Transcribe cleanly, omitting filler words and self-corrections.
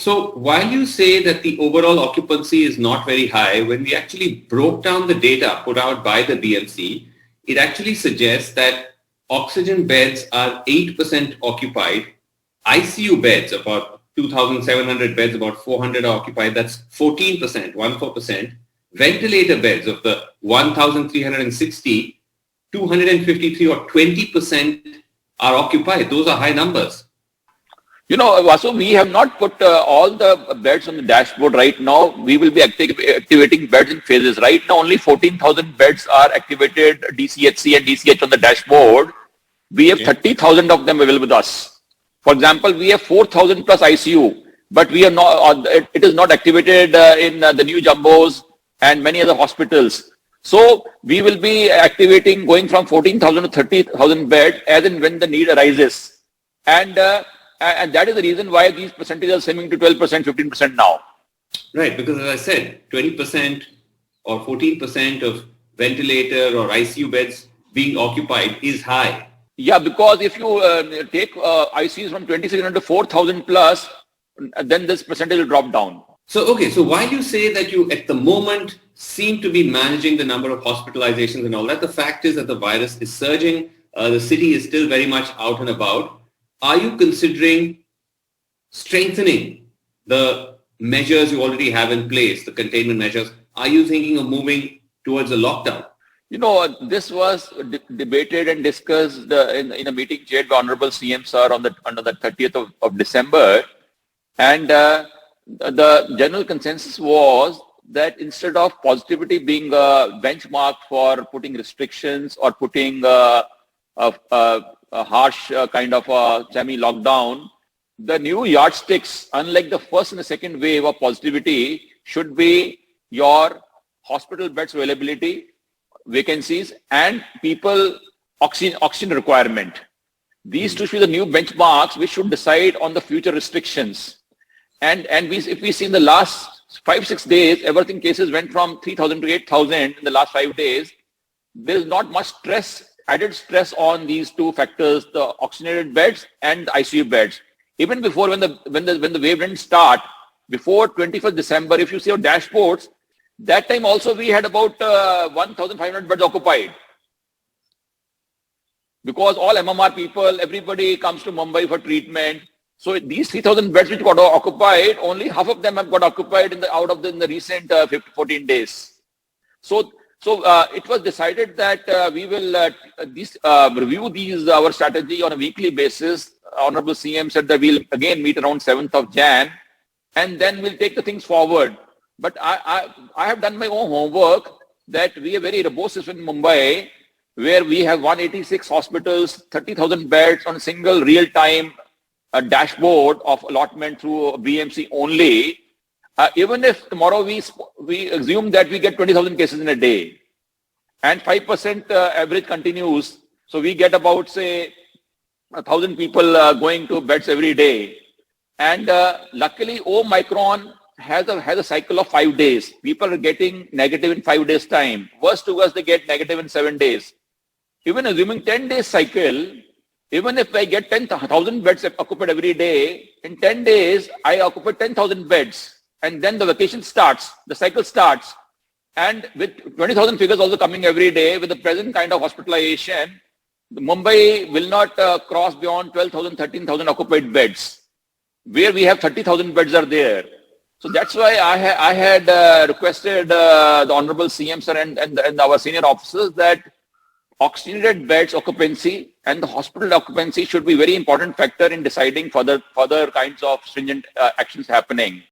so while you say that the overall occupancy is not very high, when we actually broke down the data put out by the BMC, it actually suggests that oxygen beds are 8% occupied, ICU beds about 2,700 beds, about 400 are occupied, that's 14%, 14%. Ventilator beds of the 1,360, 253 or 20% are occupied. Those are high numbers. You know, Vasu, we have not put all the beds on the dashboard right now. We will be activating beds in phases. Right now, only 14,000 beds are activated, DCHC and DCH on the dashboard. We have 30,000 of them available with us. For example, we have 4,000 plus ICU, but we are not. It is not activated in the new jumbos and many other hospitals. So we will be activating going from 14,000 to 30,000 beds as and when the need arises. And that is the reason why these percentages are swimming to 12%, 15% now. Right, because as I said, 20% or 14% of ventilator or ICU beds being occupied is high. Yeah, because if you take ICUs from 2,600 to 4,000 plus, then this percentage will drop down. So, okay, so while you say that you at the moment seem to be managing the number of hospitalizations and all that, the fact is that the virus is surging. The city is still very much out and about. Are you considering strengthening the measures you already have in place, the containment measures? Are you thinking of moving towards a lockdown? You know, this was debated and discussed in a meeting chaired by Honorable CM Sir on the 30th of December. And the general consensus was that instead of positivity being a benchmark for putting restrictions or putting a harsh kind of a semi-lockdown, the new yardsticks, unlike the first and the second wave of positivity, should be your hospital beds availability, vacancies, and people oxygen requirement. These two should be the new benchmarks which should decide on the future restrictions. And if we see in the last 5-6 days, everything cases went from 3,000 to 8,000 in the last 5 days. There is not much added stress on these two factors, the oxygenated beds and the ICU beds. Even before when the wave didn't start, before 21st December, if you see our dashboards, that time also we had about 1,500 beds occupied. Because all MMR people, everybody comes to Mumbai for treatment. So these 3,000 beds which got occupied, only half of them have got occupied in the recent 14 days. So it was decided that we will review our strategy on a weekly basis. Honorable CM said that we'll again meet around 7th of Jan, and then we'll take the things forward. But I have done my own homework that we have very robust system in Mumbai, where we have 186 hospitals, 30,000 beds on a single real-time dashboard of allotment through BMC only. Even if tomorrow we assume that we get 20,000 cases in a day and 5% average continues, so we get about, say, 1,000 people going to beds every day. And luckily, Omicron has a cycle of 5 days. People are getting negative in 5 days' time. Worst to worst, they get negative in 7 days. Even assuming 10 days cycle, even if I get 10,000 beds occupied every day, in 10 days, I occupy 10,000 beds. And then the vacation starts, the cycle starts. And with 20,000 figures also coming every day, with the present kind of hospitalization, Mumbai will not cross beyond 12,000, 13,000 occupied beds, where we have 30,000 beds are there. So that's why I had requested the Honorable CM Sir and our senior officers that oxygenated beds occupancy and the hospital occupancy should be very important factor in deciding further kinds of stringent actions happening.